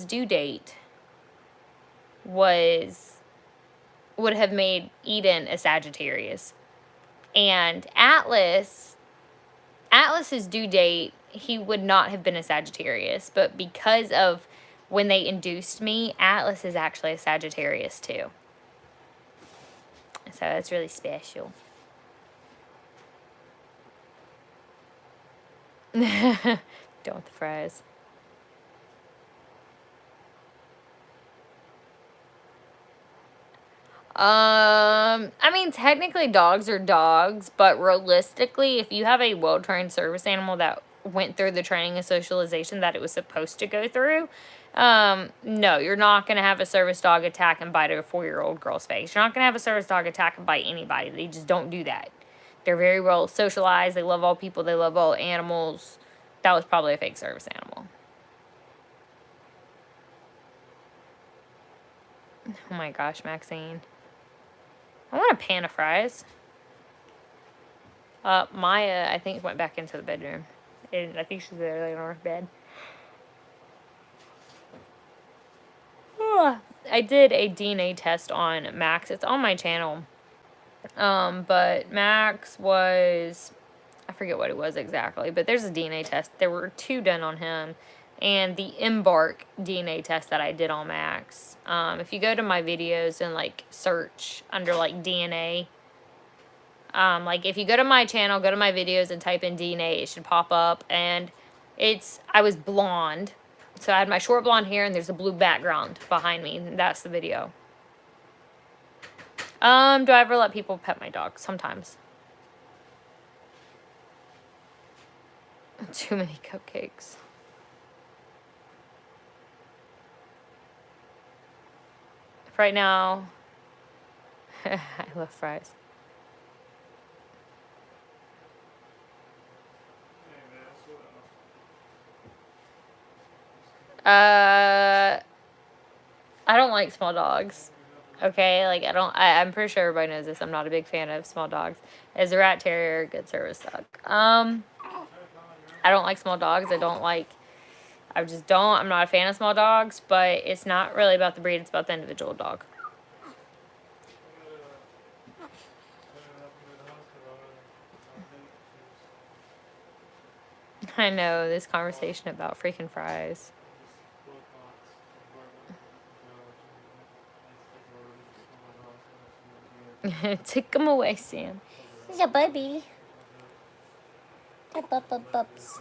due date would have made Eden a Sagittarius. And Atlas's due date, he would not have been a Sagittarius, but because of when they induced me, Atlas is actually a Sagittarius too. So it's really special. Don't the fries. I mean, technically dogs are dogs, but realistically, if you have a well-trained service animal that went through the training and socialization that it was supposed to go through, no, you're not going to have a service dog attack and bite a 4-year-old girl's face. You're not going to have a service dog attack and bite anybody. They just don't do that. They're very well socialized. They love all people. They love all animals. That was probably a fake service animal. Oh my gosh, Maxine. I want a pan of fries. Maya, I think, went back into the bedroom. And I think she's there laying on her bed. I did a DNA test on Max. It's on my channel. But Max was... I forget what it was exactly. But there's a DNA test. There were 2 done on him. And the Embark DNA test that I did on Max. If you go to my videos and, like, search under, like, DNA. Like, if you go to my channel, go to my videos and type in DNA, it should pop up. And I was blonde. So I had my short blonde hair and there's a blue background behind me. And that's the video. Do I ever let people pet my dog? Sometimes. Too many cupcakes. Right now, I love fries. I don't like small dogs. Okay, like I'm pretty sure everybody knows this. I'm not a big fan of small dogs. As a rat terrier, good service dog. I don't like small dogs. I just don't. I'm not a fan of small dogs, but it's not really about the breed. It's about the individual dog. I know, this conversation about freaking fries. Take them away, Sam. Yeah, baby. Pups.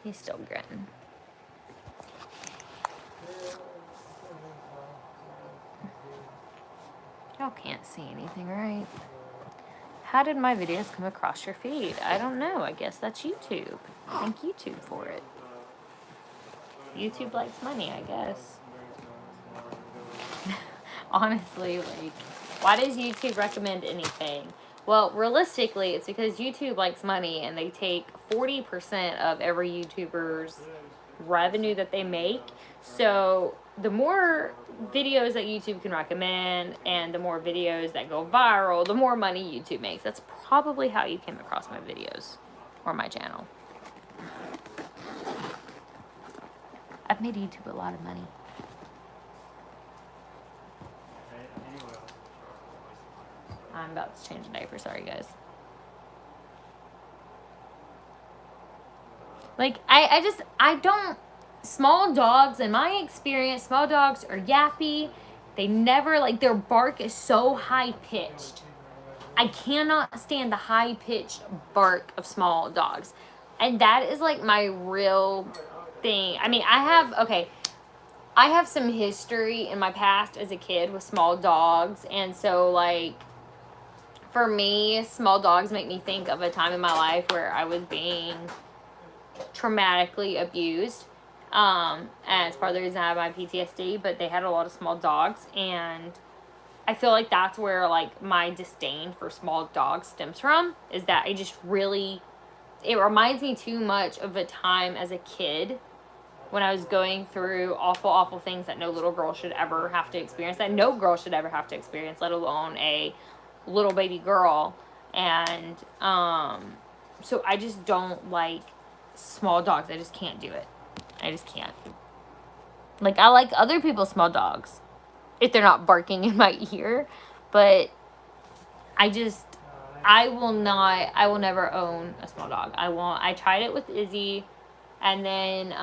He's still gritting. Y'all can't see anything, right? How did my videos come across your feed? I don't know. I guess that's YouTube. Thank YouTube for it. YouTube likes money, I guess. Honestly, like, why does YouTube recommend anything? Well, realistically, it's because YouTube likes money and they take 40% of every YouTuber's revenue that they make. So the more videos that YouTube can recommend and the more videos that go viral, the more money YouTube makes. That's probably how you came across my videos or my channel. I've made YouTube a lot of money. I'm about to change a diaper. Sorry, guys. Like, I don't... Small dogs, in my experience, small dogs are yappy. They never, like, their bark is so high-pitched. I cannot stand the high-pitched bark of small dogs. And that is, like, my real thing. I mean, I have some history in my past as a kid with small dogs. And so, like... For me, small dogs make me think of a time in my life where I was being traumatically abused. And it's part of the reason I have my PTSD, but they had a lot of small dogs, and I feel like that's where like my disdain for small dogs stems from, is that I just really, it reminds me too much of a time as a kid when I was going through awful, awful things that no little girl should ever have to experience, that no girl should ever have to experience, let alone a little baby girl. And so I just don't like small dogs. I just can't do it. I just can't. Like, I like other people's small dogs if they're not barking in my ear, but I will never own a small dog. I tried it with Izzy, and then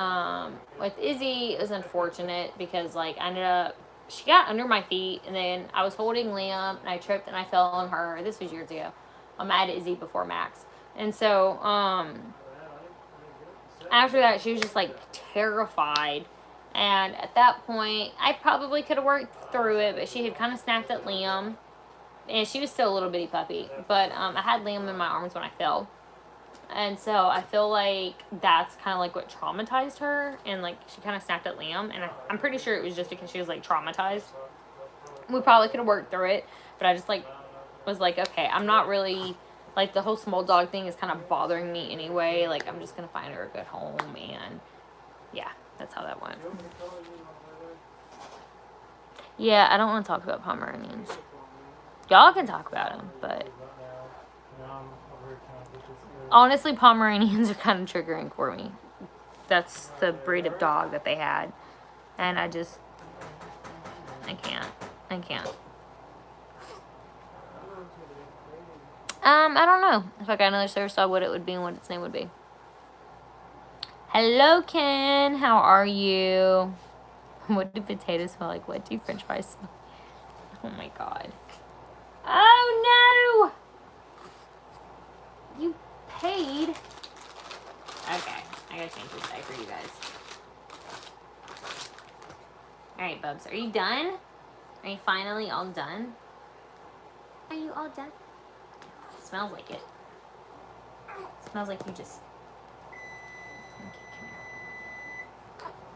with Izzy, it was unfortunate because like I ended up, she got under my feet, and then I was holding Liam, and I tripped and I fell on her. This was years ago. I had Izzy before Max, and so after that, she was just like terrified. And at that point, I probably could have worked through it, but she had kind of snapped at Liam, and she was still a little bitty puppy. But I had Liam in my arms when I fell, and so I feel like that's kind of like what traumatized her, and like she kind of snapped at Liam, and I'm pretty sure it was just because she was like traumatized. We probably could have worked through it, but I just like was like, okay, I'm not really, like, the whole small dog thing is kind of bothering me anyway. Like, I'm just gonna find her a good home, and yeah, that's how that went. Yeah, I don't want to talk about Pomeranians. Y'all can talk about them, but honestly, Pomeranians are kind of triggering for me. That's the breed of dog that they had, and I can't. I don't know. If I got another service dog, what it would be and what its name would be. Hello, Ken. How are you? What do potatoes smell like? What do French fries smell like? Oh my god. Oh no! You paid. Okay, I gotta change this diaper, you guys. Alright, Bubs, are you done? Are you finally all done? Are you all done? It smells like it. It smells like you just... Okay, come here.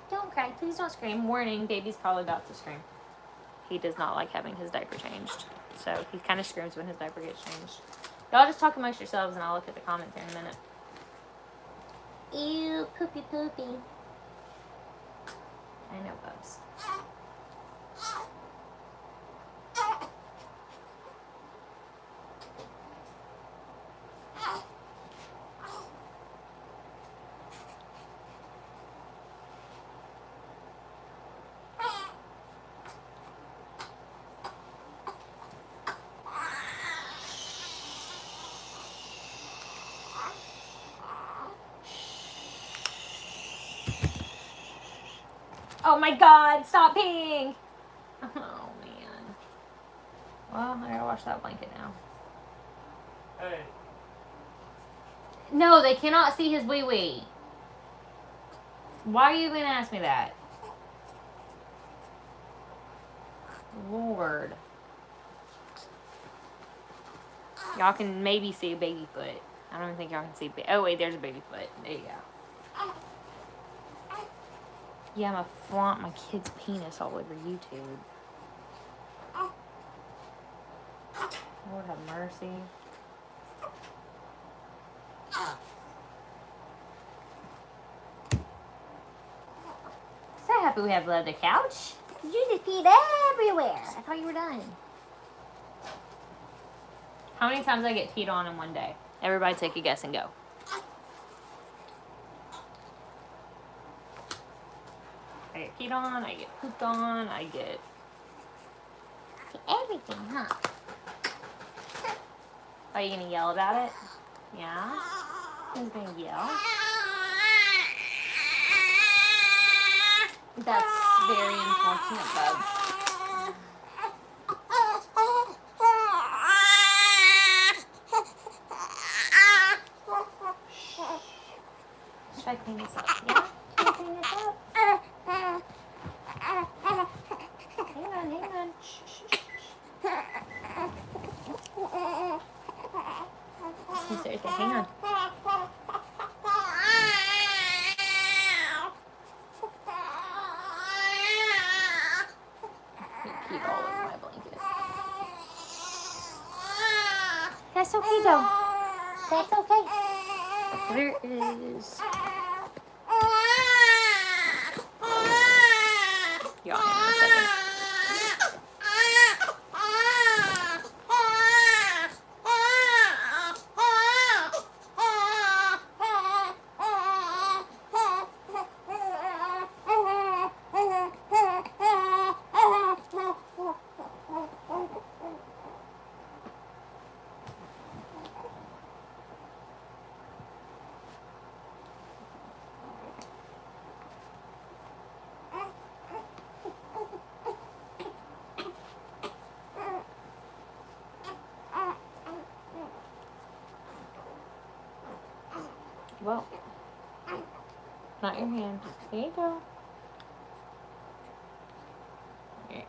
Don't cry. Please don't scream. Warning, baby's probably about to scream. He does not like having his diaper changed. So he kind of screams when his diaper gets changed. Y'all just talk amongst yourselves and I'll look at the comments here in a minute. Ew, poopy poopy. I know, Bubs. Oh my god, stop peeing! Oh man. Well, I gotta wash that blanket now. Hey. No, they cannot see his wee wee. Why are you gonna ask me that? Lord. Y'all can maybe see a baby foot. I don't even think y'all can see. Oh wait, there's a baby foot. There you go. Yeah, I'm gonna flaunt my kid's penis all over YouTube. Lord have mercy. So happy we have leather couch. You just peed everywhere. I thought you were done. How many times I get peed on in one day? Everybody take a guess and go. I get peed on, I get pooped on, I get... Everything, huh? Are you gonna yell about it? Yeah? Who's gonna yell? That's very unfortunate, Bubs. Should I clean this up? Yeah? Can I clean this up? Hang on. Shh, shh, shh. Seriously, hang on. He peed all over my blanket. That's okay, though. That's okay. There is. Y'all, hang on a second. Well, not your hand. There you go. Here.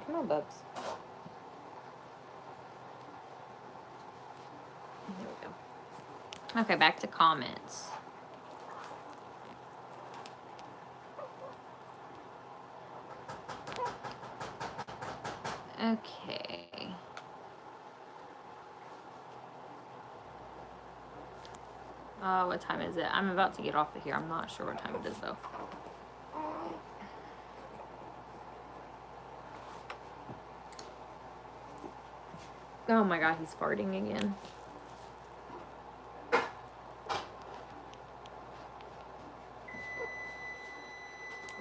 Come on, Bubs. There we go. Okay, back to comments. Okay. What time is it? I'm about to get off of here. I'm not sure what time it is though. Oh my god, he's farting again. I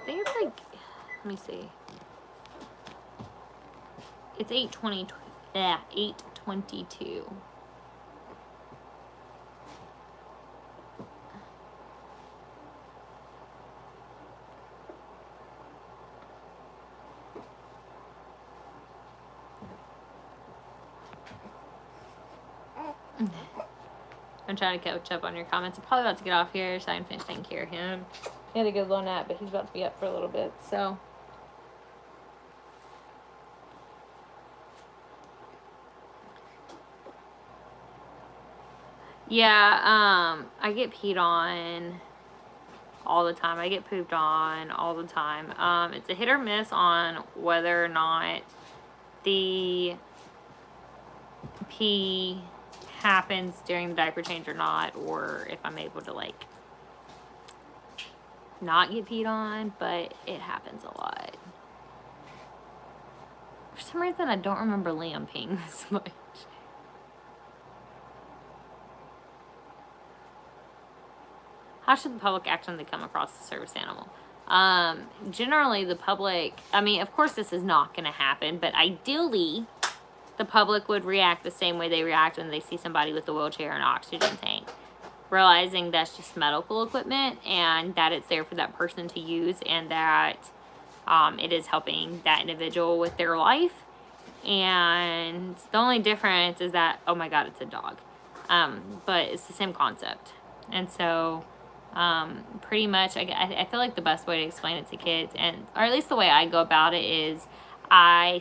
think it's like, let me see. It's 8:22. I'm trying to catch up on your comments. I'm probably about to get off here so I can finish taking care of him. He had a good little nap, but he's about to be up for a little bit, so. Yeah, I get peed on all the time. I get pooped on all the time. It's a hit or miss on whether or not the pee happens during the diaper change or not, or if I'm able to like not get peed on, but it happens a lot. For some reason I don't remember Liam peeing this much. How should the public act when they come across the service animal? Generally the public, I mean, of course this is not going to happen, but ideally the public would react the same way they react when they see somebody with a wheelchair and oxygen tank. Realizing that's just medical equipment and that it's there for that person to use and that it is helping that individual with their life. And the only difference is that, oh my god, it's a dog. But it's the same concept. And so pretty much I feel like the best way to explain it to kids, and or at least the way I go about it, is I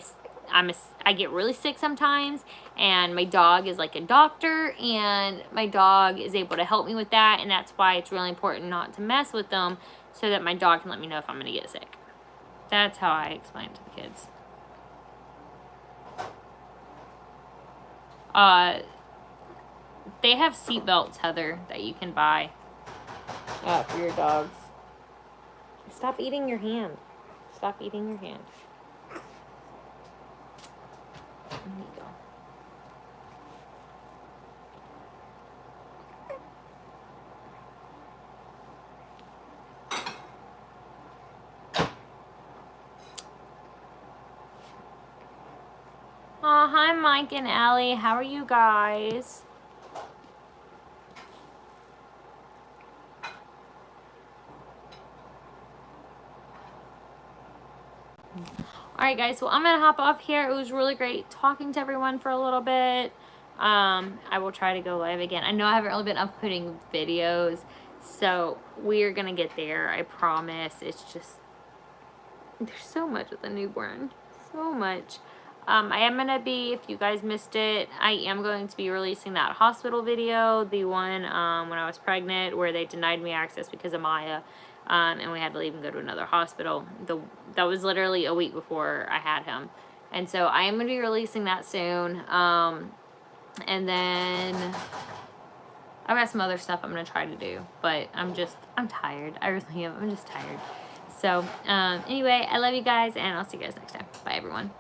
get really sick sometimes, and my dog is like a doctor, and my dog is able to help me with that, and that's why it's really important not to mess with them, so that my dog can let me know if I'm gonna get sick. That's how I explain it to the kids. They have seat belts, Heather, that you can buy for your dogs. Stop eating your hand. Stop eating your hand. There you go. Hi Mike and Allie. How are you guys? Alright guys, well I'm going to hop off here. It was really great talking to everyone for a little bit. I will try to go live again. I know I haven't really been uploading videos, so we're gonna get there. I promise. It's just there's so much with the newborn, so much. I am gonna be, if you guys missed it, I am going to be releasing that hospital video, the one when I was pregnant, where they denied me access because of Maya, and we had to leave and go to another hospital. That was literally a week before I had him, and so I am gonna be releasing that soon. And then I've got some other stuff I'm gonna try to do, but I'm tired. I really am. I'm just tired. So anyway, I love you guys, and I'll see you guys next time. Bye, everyone.